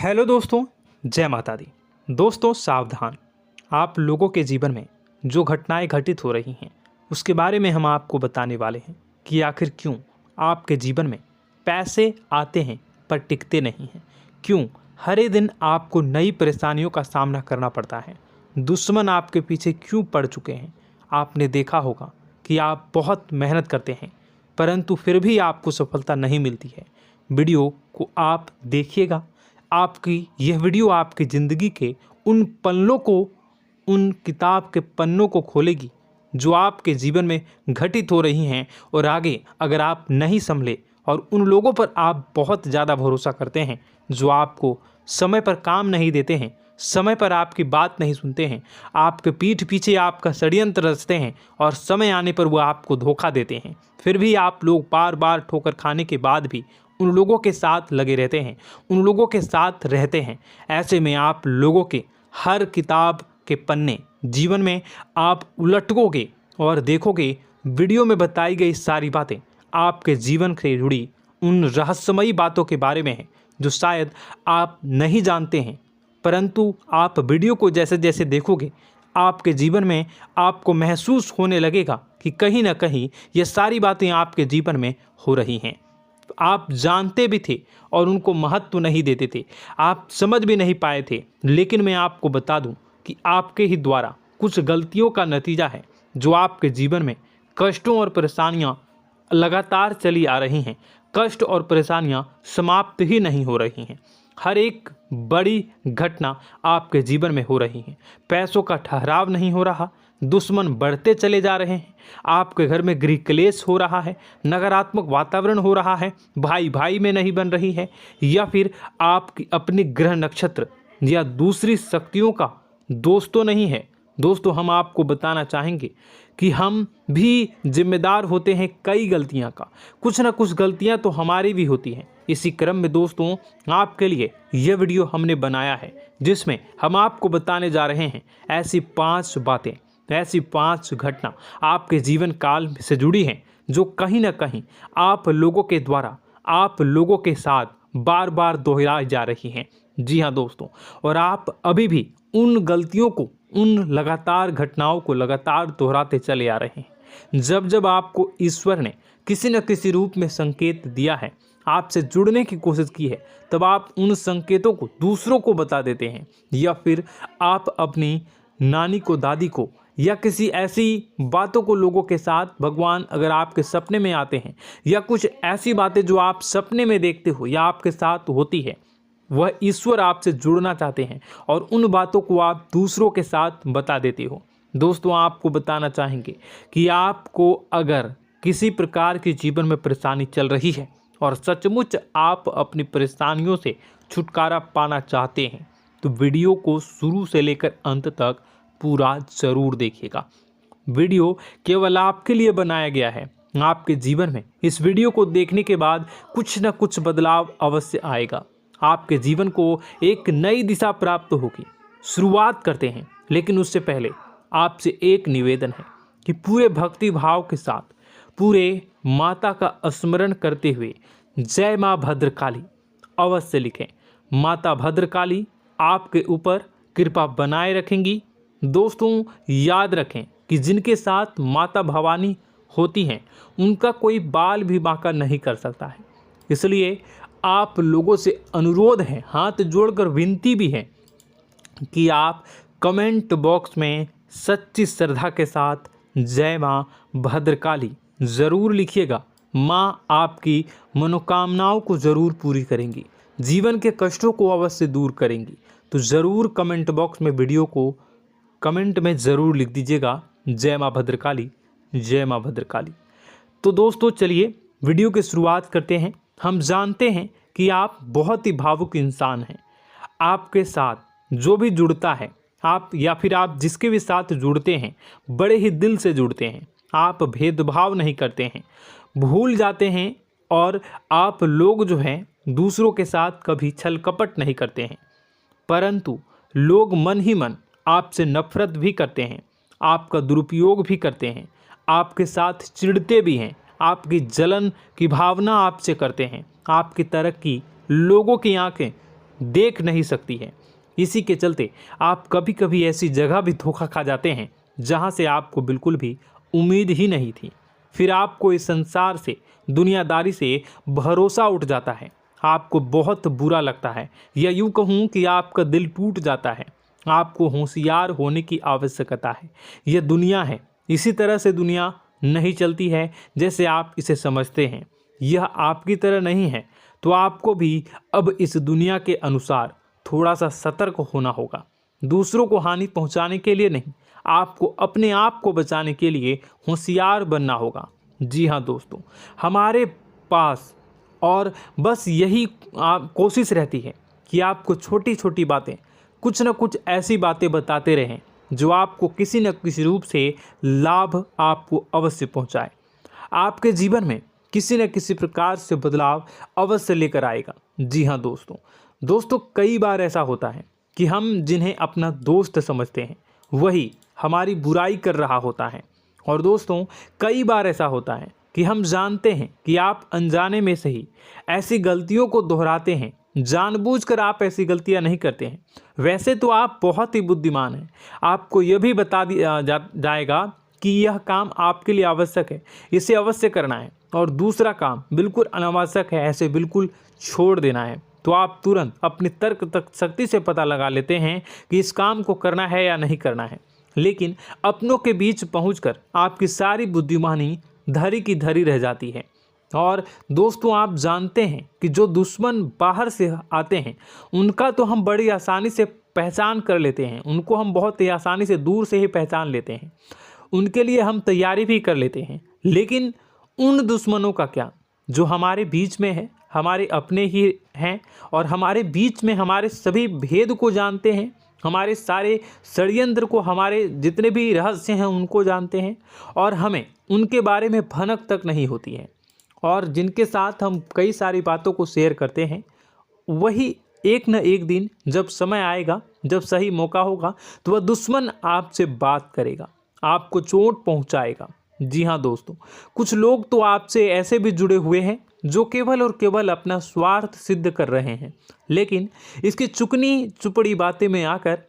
Hello दोस्तों, जय माता दी। दोस्तों सावधान, आप लोगों के जीवन में जो घटनाएं घटित हो रही हैं उसके बारे में हम आपको बताने वाले हैं कि आखिर क्यों आपके जीवन में पैसे आते हैं पर टिकते नहीं हैं। क्यों हर एक दिन आपको नई परेशानियों का सामना करना पड़ता है। दुश्मन आपके पीछे क्यों पड़ चुके हैं। आपने देखा होगा कि आप बहुत मेहनत करते हैं परंतु फिर भी आपको सफलता नहीं मिलती है। वीडियो को आप देखिएगा। आपकी यह वीडियो आपकी ज़िंदगी के उन पन्नों को, उन किताब के पन्नों को खोलेगी जो आपके जीवन में घटित हो रही हैं। और आगे अगर आप नहीं संभले और उन लोगों पर आप बहुत ज़्यादा भरोसा करते हैं जो आपको समय पर काम नहीं देते हैं, समय पर आपकी बात नहीं सुनते हैं, आपके पीठ पीछे आपका षड्यंत्र रचते हैं और समय आने पर वो आपको धोखा देते हैं, फिर भी आप लोग बार बार ठोकर खाने के बाद भी उन लोगों के साथ लगे रहते हैं, उन लोगों के साथ रहते हैं। ऐसे में आप लोगों के हर किताब के पन्ने जीवन में आप उलटोगे और देखोगे वीडियो में बताई गई सारी बातें आपके जीवन से जुड़ी उन रहस्यमयी बातों के बारे में हैं जो शायद आप नहीं जानते हैं। परंतु आप वीडियो को जैसे जैसे देखोगे आपके जीवन में आपको महसूस होने लगेगा कि कहीं ना कहीं ये सारी बातें आपके जीवन में हो रही हैं। आप जानते भी थे और उनको महत्व नहीं देते थे, आप समझ भी नहीं पाए थे। लेकिन मैं आपको बता दूं कि आपके ही द्वारा कुछ गलतियों का नतीजा है जो आपके जीवन में कष्टों और परेशानियां लगातार चली आ रही हैं। कष्ट और परेशानियां समाप्त ही नहीं हो रही हैं। हर एक बड़ी घटना आपके जीवन में हो रही है। पैसों का ठहराव नहीं हो रहा, दुश्मन बढ़ते चले जा रहे हैं, आपके घर में गृह क्लेश हो रहा है, नकारात्मक वातावरण हो रहा है, भाई भाई में नहीं बन रही है, या फिर आपकी अपनी ग्रह नक्षत्र या दूसरी शक्तियों का दोस्तों नहीं है। दोस्तों हम आपको बताना चाहेंगे कि हम भी जिम्मेदार होते हैं कई गलतियां का, कुछ ना कुछ गलतियां तो हमारी भी होती हैं। इसी क्रम में दोस्तों आपके लिए यह वीडियो हमने बनाया है जिसमें हम आपको बताने जा रहे हैं ऐसी 5 बातें, ऐसी 5 घटना आपके जीवन काल से जुड़ी हैं जो कहीं ना कहीं आप लोगों के द्वारा आप लोगों के साथ बार बार दोहराई जा रही हैं। जी हाँ दोस्तों, और आप अभी भी उन गलतियों को, उन लगातार घटनाओं को लगातार दोहराते चले आ रहे हैं। जब जब आपको ईश्वर ने किसी न किसी रूप में संकेत दिया है, आपसे जुड़ने की कोशिश की है, तब आप उन संकेतों को दूसरों को बता देते हैं, या फिर आप अपनी नानी को, दादी को, या किसी ऐसी बातों को लोगों के साथ, भगवान अगर आपके सपने में आते हैं या कुछ ऐसी बातें जो आप सपने में देखते हो या आपके साथ होती है, वह ईश्वर आपसे जुड़ना चाहते हैं और उन बातों को आप दूसरों के साथ बता देते हो। दोस्तों आपको बताना चाहेंगे कि आपको अगर किसी प्रकार की जीवन में परेशानी चल रही है और सचमुच आप अपनी परेशानियों से छुटकारा पाना चाहते हैं तो वीडियो को शुरू से लेकर अंत तक पूरा जरूर देखिएगा। वीडियो केवल आपके लिए बनाया गया है। आपके जीवन में इस वीडियो को देखने के बाद कुछ न कुछ बदलाव अवश्य आएगा। आपके जीवन को एक नई दिशा प्राप्त होगी। शुरुआत करते हैं, लेकिन उससे पहले आपसे एक निवेदन है कि पूरे भक्ति भाव के साथ पूरे माता का स्मरण करते हुए जय माँ भद्रकाली अवश्य लिखें। माता भद्रकाली आपके ऊपर कृपा बनाए रखेंगी। दोस्तों याद रखें कि जिनके साथ माता भवानी होती हैं उनका कोई बाल भी बांका नहीं कर सकता है। इसलिए आप लोगों से अनुरोध है, हाथ जोड़कर विनती भी है कि आप कमेंट बॉक्स में सच्ची श्रद्धा के साथ जय माँ भद्रकाली ज़रूर लिखिएगा। माँ आपकी मनोकामनाओं को ज़रूर पूरी करेंगी, जीवन के कष्टों को अवश्य दूर करेंगी। तो ज़रूर कमेंट बॉक्स में वीडियो को कमेंट में ज़रूर लिख दीजिएगा जय माँ भद्रकाली, जय माँ भद्रकाली। तो दोस्तों चलिए वीडियो की शुरुआत करते हैं। हम जानते हैं कि आप बहुत ही भावुक इंसान हैं। आपके साथ जो भी जुड़ता है, आप या फिर आप जिसके भी साथ जुड़ते हैं बड़े ही दिल से जुड़ते हैं। आप भेदभाव नहीं करते हैं, भूल जाते हैं, और आप लोग जो हैं दूसरों के साथ कभी छल कपट नहीं करते हैं। परंतु लोग मन ही मन आपसे नफरत भी करते हैं, आपका दुरुपयोग भी करते हैं, आपके साथ चिढ़ते भी हैं, आपकी जलन की भावना आपसे करते हैं। आपकी तरक्की लोगों की आंखें देख नहीं सकती है। इसी के चलते आप कभी कभी ऐसी जगह भी धोखा खा जाते हैं जहां से आपको बिल्कुल भी उम्मीद ही नहीं थी। फिर आपको इस संसार से, दुनियादारी से भरोसा उठ जाता है। आपको बहुत बुरा लगता है, या यूँ कहूँ कि आपका दिल टूट जाता है। आपको होशियार होने की आवश्यकता है। यह दुनिया है, इसी तरह से दुनिया नहीं चलती है जैसे आप इसे समझते हैं। यह आपकी तरह नहीं है, तो आपको भी अब इस दुनिया के अनुसार थोड़ा सा सतर्क होना होगा। दूसरों को हानि पहुंचाने के लिए नहीं, आपको अपने आप को बचाने के लिए होशियार बनना होगा। जी हाँ दोस्तों, हमारे पास और बस यही कोशिश रहती है कि आपको छोटी छोटी बातें, कुछ न कुछ ऐसी बातें बताते रहें जो आपको किसी न किसी रूप से लाभ आपको अवश्य पहुंचाए, आपके जीवन में किसी न किसी प्रकार से बदलाव अवश्य लेकर आएगा। जी हाँ दोस्तों, कई बार ऐसा होता है कि हम जिन्हें अपना दोस्त समझते हैं वही हमारी बुराई कर रहा होता है। और दोस्तों, कई बार ऐसा होता है कि हम जानते हैं कि आप अनजाने में से ही ऐसी गलतियों को दोहराते हैं। जानबूझकर आप ऐसी गलतियां नहीं करते हैं। वैसे तो आप बहुत ही बुद्धिमान हैं। आपको यह भी बता दिया जाएगा कि यह काम आपके लिए आवश्यक है, इसे अवश्य करना है, और दूसरा काम बिल्कुल अनावश्यक है, ऐसे बिल्कुल छोड़ देना है। तो आप तुरंत अपनी तर्क तक शक्ति से पता लगा लेते हैं कि इस काम को करना है या नहीं करना है। लेकिन अपनों के बीच पहुंचकर आपकी सारी बुद्धिमानी धरी की धरी रह जाती है। और दोस्तों, आप जानते हैं कि जो दुश्मन बाहर से आते हैं उनका तो हम बड़ी आसानी से पहचान कर लेते हैं, उनको हम बहुत ही आसानी से दूर से ही पहचान लेते हैं, उनके लिए हम तैयारी भी कर लेते हैं। लेकिन उन दुश्मनों का क्या जो हमारे बीच में है, हमारे अपने ही हैं, और हमारे बीच में हमारे सभी भेद को जानते हैं, हमारे सारे षड्यंत्र को, हमारे जितने भी रहस्य हैं उनको जानते हैं, और हमें उनके बारे में भनक तक नहीं होती है, और जिनके साथ हम कई सारी बातों को शेयर करते हैं, वही एक न एक दिन जब समय आएगा, जब सही मौका होगा, तो वह दुश्मन आपसे बात करेगा, आपको चोट पहुंचाएगा। जी हाँ दोस्तों, कुछ लोग तो आपसे ऐसे भी जुड़े हुए हैं जो केवल और केवल अपना स्वार्थ सिद्ध कर रहे हैं। लेकिन इसकी चुकनी चुपड़ी बातें में आकर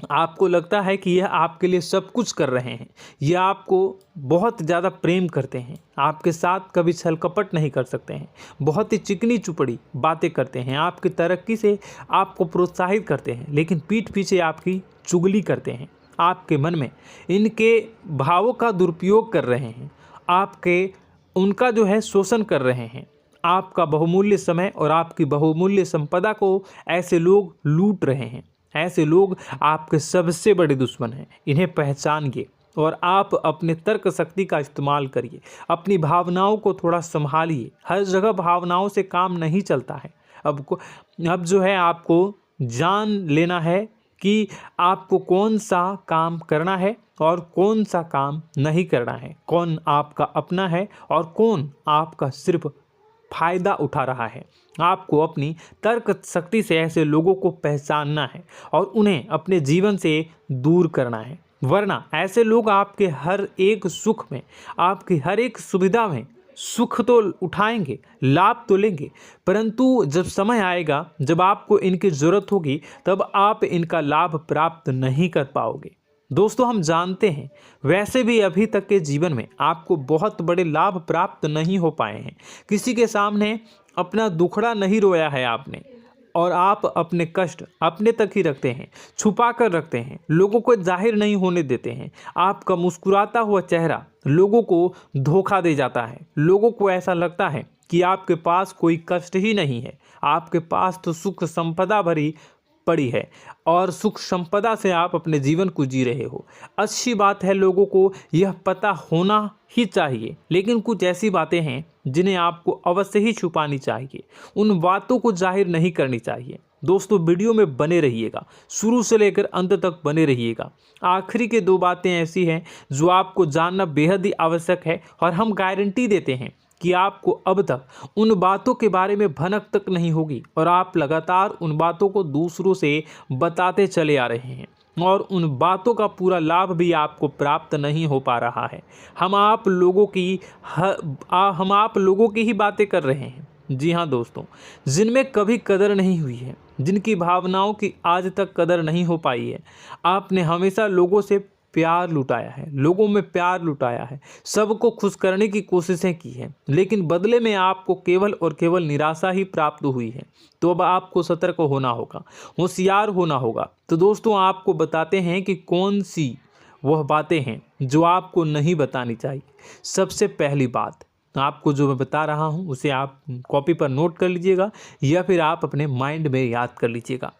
आपको लगता है कि यह आपके लिए सब कुछ कर रहे हैं, यह आपको बहुत ज़्यादा प्रेम करते हैं, आपके साथ कभी छल कपट नहीं कर सकते हैं, बहुत ही चिकनी चुपड़ी बातें करते हैं, आपकी तरक्की से आपको प्रोत्साहित करते हैं, लेकिन पीठ पीछे आपकी चुगली करते हैं, आपके मन में इनके भावों का दुरुपयोग कर रहे हैं, उनका जो है शोषण कर रहे हैं। आपका बहुमूल्य समय और आपकी बहुमूल्य संपदा को ऐसे लोग लूट रहे हैं। ऐसे लोग आपके सबसे बड़े दुश्मन हैं। इन्हें पहचानिए और आप अपने तर्क शक्ति का इस्तेमाल करिए। अपनी भावनाओं को थोड़ा संभालिए। हर जगह भावनाओं से काम नहीं चलता है। अब जो है आपको जान लेना है कि आपको कौन सा काम करना है और कौन सा काम नहीं करना है, कौन आपका अपना है और कौन आपका सिर्फ फायदा उठा रहा है। आपको अपनी तर्क शक्ति से ऐसे लोगों को पहचानना है और उन्हें अपने जीवन से दूर करना है, वरना ऐसे लोग आपके हर एक सुख में, आपकी हर एक सुविधा में सुख तो उठाएंगे, लाभ तो लेंगे, परंतु जब समय आएगा, जब आपको इनकी ज़रूरत होगी, तब आप इनका लाभ प्राप्त नहीं कर पाओगे। दोस्तों, हम जानते हैं वैसे भी अभी तक के जीवन में आपको बहुत बड़े लाभ प्राप्त नहीं हो पाए हैं। किसी के सामने अपना दुखड़ा नहीं रोया है आपने, और आप अपने कष्ट अपने तक ही रखते हैं, छुपा कर रखते हैं, लोगों को जाहिर नहीं होने देते हैं। आपका मुस्कुराता हुआ चेहरा लोगों को धोखा दे जाता है। लोगों को ऐसा लगता है कि आपके पास कोई कष्ट ही नहीं है, आपके पास तो सुख संपदा भरी पड़ी है और सुख संपदा से आप अपने जीवन को जी रहे हो। अच्छी बात है, लोगों को यह पता होना ही चाहिए, लेकिन कुछ ऐसी बातें हैं जिन्हें आपको अवश्य ही छुपानी चाहिए। उन बातों को जाहिर नहीं करनी चाहिए। दोस्तों, वीडियो में बने रहिएगा, शुरू से लेकर अंत तक बने रहिएगा। आखिरी के 2 बातें ऐसी हैं जो आपको जानना बेहद ही आवश्यक है, और हम गारंटी देते हैं कि आपको अब तक उन बातों के बारे में भनक तक नहीं होगी, और आप लगातार उन बातों को दूसरों से बताते चले आ रहे हैं, और उन बातों का पूरा लाभ भी आपको प्राप्त नहीं हो पा रहा है। हम आप लोगों की ही बातें कर रहे हैं, जी हाँ दोस्तों, जिनमें कभी कदर नहीं हुई है, जिनकी भावनाओं की आज तक कदर नहीं हो पाई है। आपने हमेशा लोगों से प्यार लुटाया है, लोगों में प्यार लुटाया है, सबको खुश करने की कोशिशें की है, लेकिन बदले में आपको केवल और केवल निराशा ही प्राप्त हुई है। तो अब आपको सतर्क होना होगा, होशियार होना होगा। तो दोस्तों आपको बताते हैं कि कौन सी वह बातें हैं जो आपको नहीं बतानी चाहिए। सबसे पहली बात आपको जो मैं बता रहा हूं उसे आप कॉपी पर नोट कर लीजिएगा या फिर आप अपने माइंड में याद कर लीजिएगा।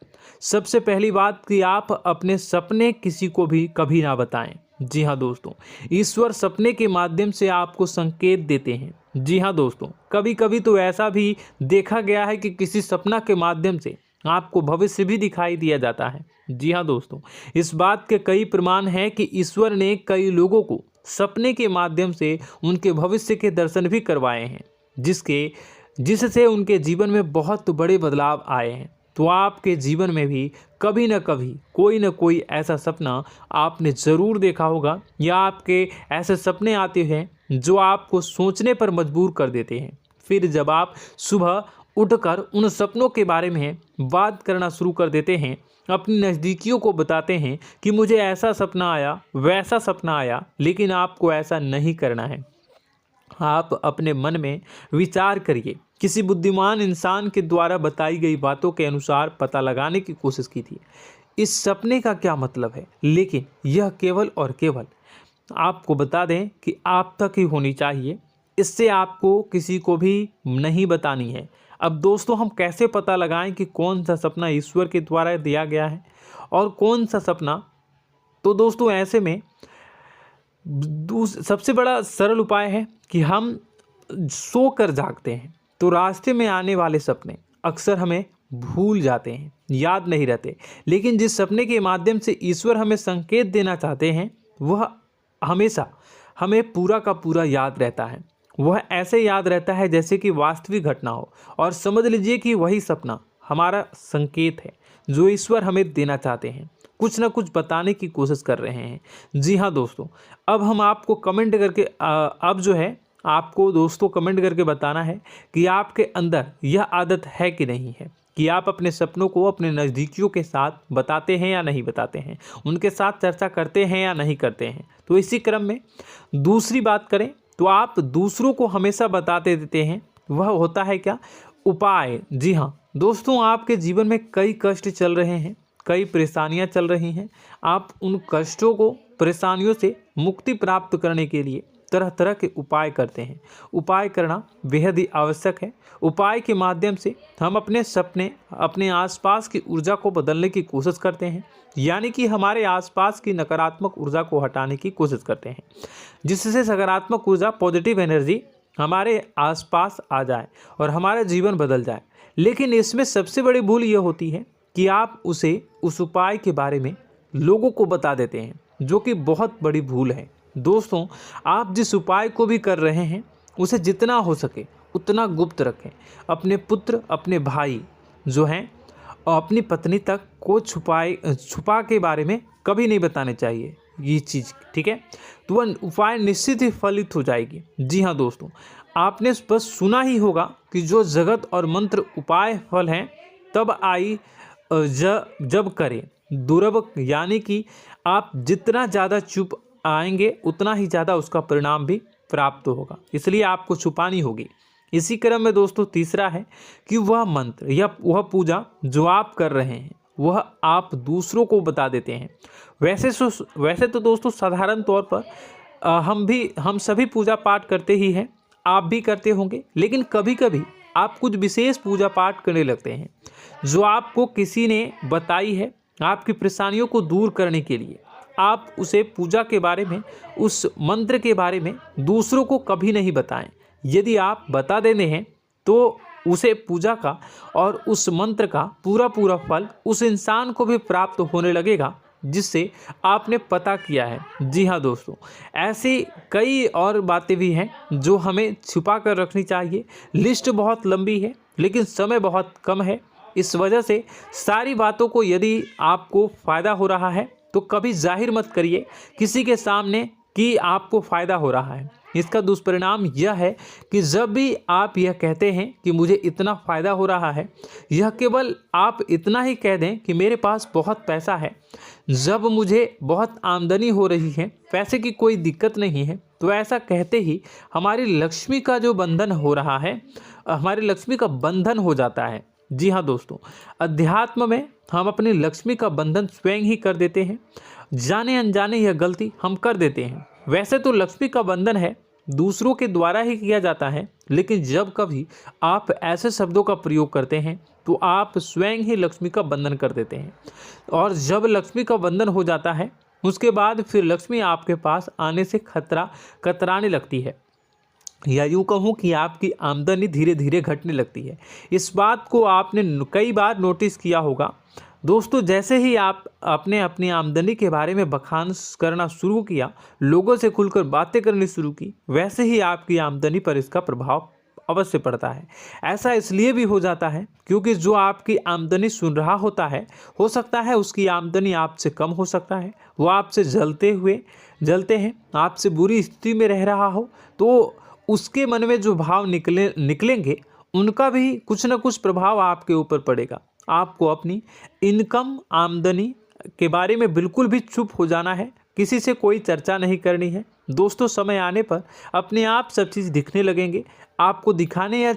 सबसे पहली बात कि आप अपने सपने किसी को भी कभी ना बताएं। जी हाँ दोस्तों, ईश्वर सपने के माध्यम से आपको संकेत देते हैं। जी हाँ दोस्तों, कभी कभी तो ऐसा भी देखा गया है कि किसी सपना के माध्यम से आपको भविष्य भी दिखाई दिया जाता है। जी हाँ दोस्तों, इस बात के कई प्रमाण हैं कि ईश्वर ने कई लोगों को सपने के माध्यम से उनके भविष्य के दर्शन भी करवाए हैं, जिससे उनके जीवन में बहुत बड़े बदलाव आए हैं। तो आपके जीवन में भी कभी न कभी कोई न कोई ऐसा सपना आपने ज़रूर देखा होगा, या आपके ऐसे सपने आते हैं जो आपको सोचने पर मजबूर कर देते हैं। फिर जब आप सुबह उठकर उन सपनों के बारे में बात करना शुरू कर देते हैं, अपनी नज़दीकियों को बताते हैं कि मुझे ऐसा सपना आया, वैसा सपना आया, लेकिन आपको ऐसा नहीं करना है। आप अपने मन में विचार करिए। किसी बुद्धिमान इंसान के द्वारा बताई गई बातों के अनुसार पता लगाने की कोशिश की थी इस सपने का क्या मतलब है, लेकिन यह केवल और केवल आपको बता दें कि आप तक ही होनी चाहिए। इससे आपको किसी को भी नहीं बतानी है। अब दोस्तों हम कैसे पता लगाएं कि कौन सा सपना ईश्वर के द्वारा दिया गया है और कौन सा सपना? तो दोस्तों ऐसे में सबसे बड़ा सरल उपाय है कि हम सोकर जागते हैं तो रास्ते में आने वाले सपने अक्सर हमें भूल जाते हैं, याद नहीं रहते। लेकिन जिस सपने के माध्यम से ईश्वर हमें संकेत देना चाहते हैं वह हमेशा हमें पूरा का पूरा याद रहता है। वह ऐसे याद रहता है जैसे कि वास्तविक घटना हो, और समझ लीजिए कि वही सपना हमारा संकेत है जो ईश्वर हमें देना चाहते हैं, कुछ ना कुछ बताने की कोशिश कर रहे हैं। जी हाँ दोस्तों, अब हम आपको कमेंट करके अब जो है आपको दोस्तों कमेंट करके बताना है कि आपके अंदर यह आदत है कि नहीं है कि आप अपने सपनों को अपने नज़दीकियों के साथ बताते हैं या नहीं बताते हैं, उनके साथ चर्चा करते हैं या नहीं करते हैं। तो इसी क्रम में दूसरी बात करें तो आप दूसरों को हमेशा बताते देते हैं, वह होता है क्या? उपाय। जी हाँ दोस्तों, आपके जीवन में कई कष्ट चल रहे हैं, कई परेशानियां चल रही हैं। आप उन कष्टों को, परेशानियों से मुक्ति प्राप्त करने के लिए तरह तरह के उपाय करते हैं। उपाय करना बेहद ही आवश्यक है। उपाय के माध्यम से हम अपने सपने, अपने आसपास की ऊर्जा को बदलने की कोशिश करते हैं, यानी कि हमारे आसपास की नकारात्मक ऊर्जा को हटाने की कोशिश करते हैं, जिससे सकारात्मक ऊर्जा, पॉजिटिव एनर्जी हमारे आसपास आ जाए और हमारा जीवन बदल जाए। लेकिन इसमें सबसे बड़ी भूल यह होती है कि आप उस उपाय के बारे में लोगों को बता देते हैं, जो कि बहुत बड़ी भूल है। दोस्तों आप जिस उपाय को भी कर रहे हैं उसे जितना हो सके उतना गुप्त रखें। अपने पुत्र, अपने भाई जो हैं और अपनी पत्नी तक को छुपा के बारे में कभी नहीं बताने चाहिए ये चीज़, ठीक है? तो वह उपाय निश्चित ही फलित हो जाएगी। जी हाँ दोस्तों, आपने बस सुना ही होगा कि जो जगत और मंत्र उपाय फल हैं तब आई जब करें दुर्लभ, यानी कि आप जितना ज़्यादा चुप आएंगे उतना ही ज़्यादा उसका परिणाम भी प्राप्त होगा, इसलिए आपको छुपानी होगी। इसी क्रम में दोस्तों तीसरा है कि वह मंत्र या वह पूजा जो आप कर रहे हैं वह आप दूसरों को बता देते हैं। वैसे तो दोस्तों साधारण तौर पर हम सभी पूजा पाठ करते ही हैं, आप भी करते होंगे, लेकिन कभी कभी आप कुछ विशेष पूजा पाठ करने लगते हैं जो आपको किसी ने बताई है आपकी परेशानियों को दूर करने के लिए। आप उसे पूजा के बारे में, उस मंत्र के बारे में दूसरों को कभी नहीं बताएं। यदि आप बता देते हैं तो उसे पूजा का और उस मंत्र का पूरा फल उस इंसान को भी प्राप्त होने लगेगा जिससे आपने पता किया है। जी हाँ दोस्तों, ऐसी कई और बातें भी हैं जो हमें छुपा कर रखनी चाहिए। लिस्ट बहुत लंबी है लेकिन समय बहुत कम है, इस वजह से सारी बातों को यदि आपको फ़ायदा हो रहा है तो कभी जाहिर मत करिए किसी के सामने कि आपको फ़ायदा हो रहा है। इसका दुष्परिणाम यह है कि जब भी आप यह कहते हैं कि मुझे इतना फ़ायदा हो रहा है, यह केवल आप इतना ही कह दें कि मेरे पास बहुत पैसा है, जब मुझे बहुत आमदनी हो रही है, पैसे की कोई दिक्कत नहीं है, तो ऐसा कहते ही हमारी लक्ष्मी का जो बंधन हो रहा है, हमारी लक्ष्मी का बंधन हो जाता है। जी हाँ दोस्तों, अध्यात्म में हम अपनी लक्ष्मी का बंधन स्वयं ही कर देते हैं। जाने अनजाने यह गलती हम कर देते हैं। वैसे तो लक्ष्मी का बंधन है दूसरों के द्वारा ही किया जाता है, लेकिन जब कभी आप ऐसे शब्दों का प्रयोग करते हैं तो आप स्वयं ही लक्ष्मी का बंधन कर देते हैं। और जब लक्ष्मी का बंधन हो जाता है, उसके बाद फिर लक्ष्मी आपके पास आने से कतराने लगती है, या यूँ कहूँ कि आपकी आमदनी धीरे धीरे घटने लगती है। इस बात को आपने कई बार नोटिस किया होगा दोस्तों। जैसे ही आप अपने अपनी आमदनी के बारे में बखान करना शुरू किया, लोगों से खुलकर बातें करनी शुरू की, वैसे ही आपकी आमदनी पर इसका प्रभाव अवश्य पड़ता है। ऐसा इसलिए भी हो जाता है क्योंकि जो आपकी आमदनी सुन रहा होता है, हो सकता है उसकी आमदनी आपसे कम हो सकता है, वो आपसे जलते हैं, आपसे बुरी स्थिति में रह रहा हो, तो उसके मन में जो भाव निकलेंगे उनका भी कुछ न कुछ प्रभाव आपके ऊपर पड़ेगा। आपको अपनी इनकम आमदनी के बारे में बिल्कुल भी चुप हो जाना है, किसी से कोई चर्चा नहीं करनी है दोस्तों। समय आने पर अपने आप सब चीज़ दिखने लगेंगे। आपको दिखाने या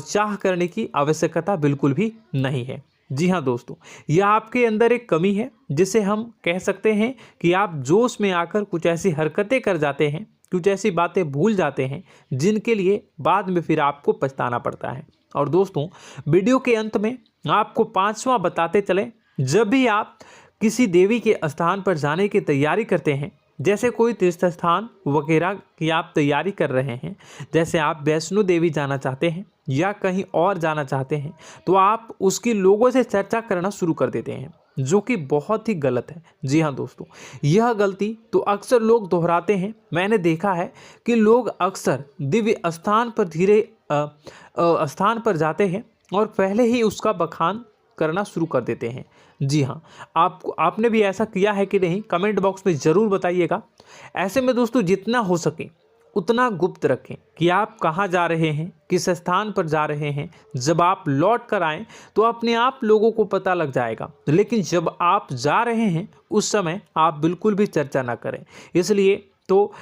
चाह करने की आवश्यकता बिल्कुल भी नहीं है। जी हाँ दोस्तों, यह आपके अंदर एक कमी है, जिसे हम कह सकते हैं कि आप जोश में आकर कुछ ऐसी हरकतें कर जाते हैं, कुछ ऐसी बातें भूल जाते हैं जिनके लिए बाद में फिर आपको पछताना पड़ता है। और दोस्तों, वीडियो के अंत में आपको 5वां बताते चलें, जब भी आप किसी देवी के स्थान पर जाने की तैयारी करते हैं, जैसे कोई तीर्थ स्थान वगैरह की आप तैयारी कर रहे हैं, जैसे आप वैष्णो देवी जाना चाहते हैं या कहीं और जाना चाहते हैं, तो आप उसकी लोगों से चर्चा करना शुरू कर देते हैं, जो कि बहुत ही गलत है। जी हाँ दोस्तों, यह गलती तो अक्सर लोग दोहराते हैं। मैंने देखा है कि लोग अक्सर दिव्य स्थान पर जाते हैं और पहले ही उसका बखान करना शुरू कर देते हैं। जी हाँ, आपने भी ऐसा किया है कि नहीं, कमेंट बॉक्स में ज़रूर बताइएगा। ऐसे में दोस्तों, जितना हो सके उतना गुप्त रखें कि आप कहाँ जा रहे हैं, किस स्थान पर जा रहे हैं। जब आप लौट कर आएँ तो अपने आप लोगों को पता लग जाएगा, लेकिन जब आप जा रहे हैं उस समय आप बिल्कुल भी चर्चा ना करें। इसलिए तो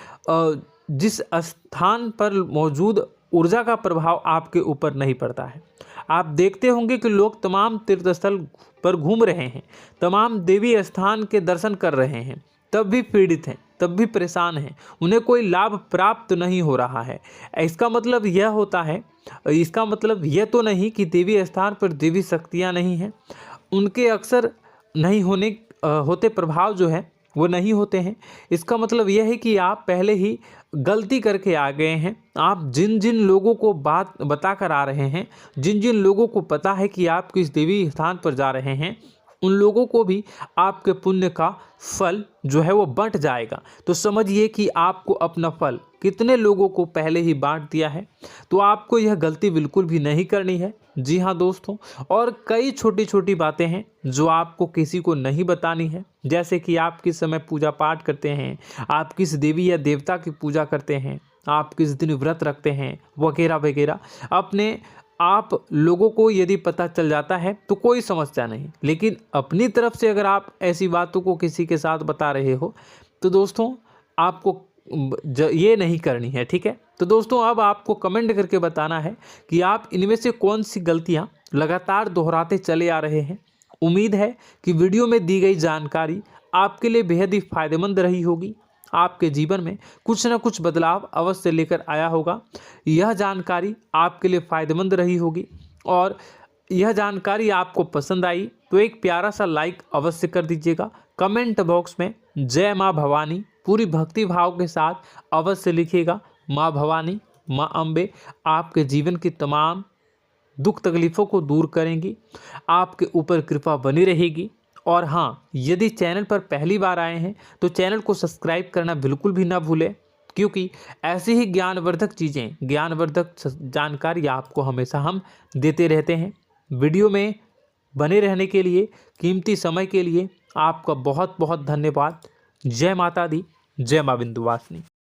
जिस स्थान पर मौजूद ऊर्जा का प्रभाव आपके ऊपर नहीं पड़ता है। आप देखते होंगे कि लोग तमाम तीर्थस्थल पर घूम रहे हैं, तमाम देवी स्थान के दर्शन कर रहे हैं, तब भी पीड़ित हैं, तब भी परेशान हैं, उन्हें कोई लाभ प्राप्त नहीं हो रहा है। इसका मतलब यह तो नहीं कि देवी स्थान पर देवी शक्तियाँ नहीं हैं, उनके अक्सर नहीं होते प्रभाव जो है वो नहीं होते हैं। इसका मतलब यह है कि आप पहले ही गलती करके आ गए हैं। आप जिन जिन लोगों को बात बता कर आ रहे हैं, जिन जिन लोगों को पता है कि आप किस देवी स्थान पर जा रहे हैं, उन लोगों को भी आपके पुण्य का फल जो है वो बंट जाएगा। तो समझिए कि आपको अपना फल कितने लोगों को पहले ही बांट दिया है। तो आपको यह गलती बिल्कुल भी नहीं करनी है। जी हाँ दोस्तों, और कई छोटी छोटी बातें हैं जो आपको किसी को नहीं बतानी है, जैसे कि आप किस समय पूजा पाठ करते हैं, आप किस देवी या देवता की पूजा करते हैं, आप किस दिन व्रत रखते हैं, वगैरह वगैरह। अपने आप लोगों को यदि पता चल जाता है तो कोई समस्या नहीं, लेकिन अपनी तरफ से अगर आप ऐसी बातों को किसी के साथ बता रहे हो तो दोस्तों आपको ये नहीं करनी है, ठीक है। तो दोस्तों, अब आपको कमेंट करके बताना है कि आप इनमें से कौन सी गलतियां लगातार दोहराते चले आ रहे हैं। उम्मीद है कि वीडियो में दी गई जानकारी आपके लिए बेहद ही फायदेमंद रही होगी, आपके जीवन में कुछ न कुछ बदलाव अवश्य लेकर आया होगा। यह जानकारी आपके लिए फ़ायदेमंद रही होगी और यह जानकारी आपको पसंद आई तो एक प्यारा सा लाइक अवश्य कर दीजिएगा। कमेंट बॉक्स में जय माँ भवानी पूरी भक्ति भाव के साथ अवश्य लिखिएगा। माँ भवानी, माँ अम्बे आपके जीवन की तमाम दुख तकलीफ़ों को दूर करेंगी, आपके ऊपर कृपा बनी रहेगी। और हाँ, यदि चैनल पर पहली बार आए हैं तो चैनल को सब्सक्राइब करना बिल्कुल भी ना भूलें, क्योंकि ऐसी ही ज्ञानवर्धक चीज़ें, ज्ञानवर्धक जानकारी आपको हमेशा हम देते रहते हैं। वीडियो में बने रहने के लिए, कीमती समय के लिए आपका बहुत बहुत धन्यवाद। जय माता दी, जय माँ विंध्यवासिनी।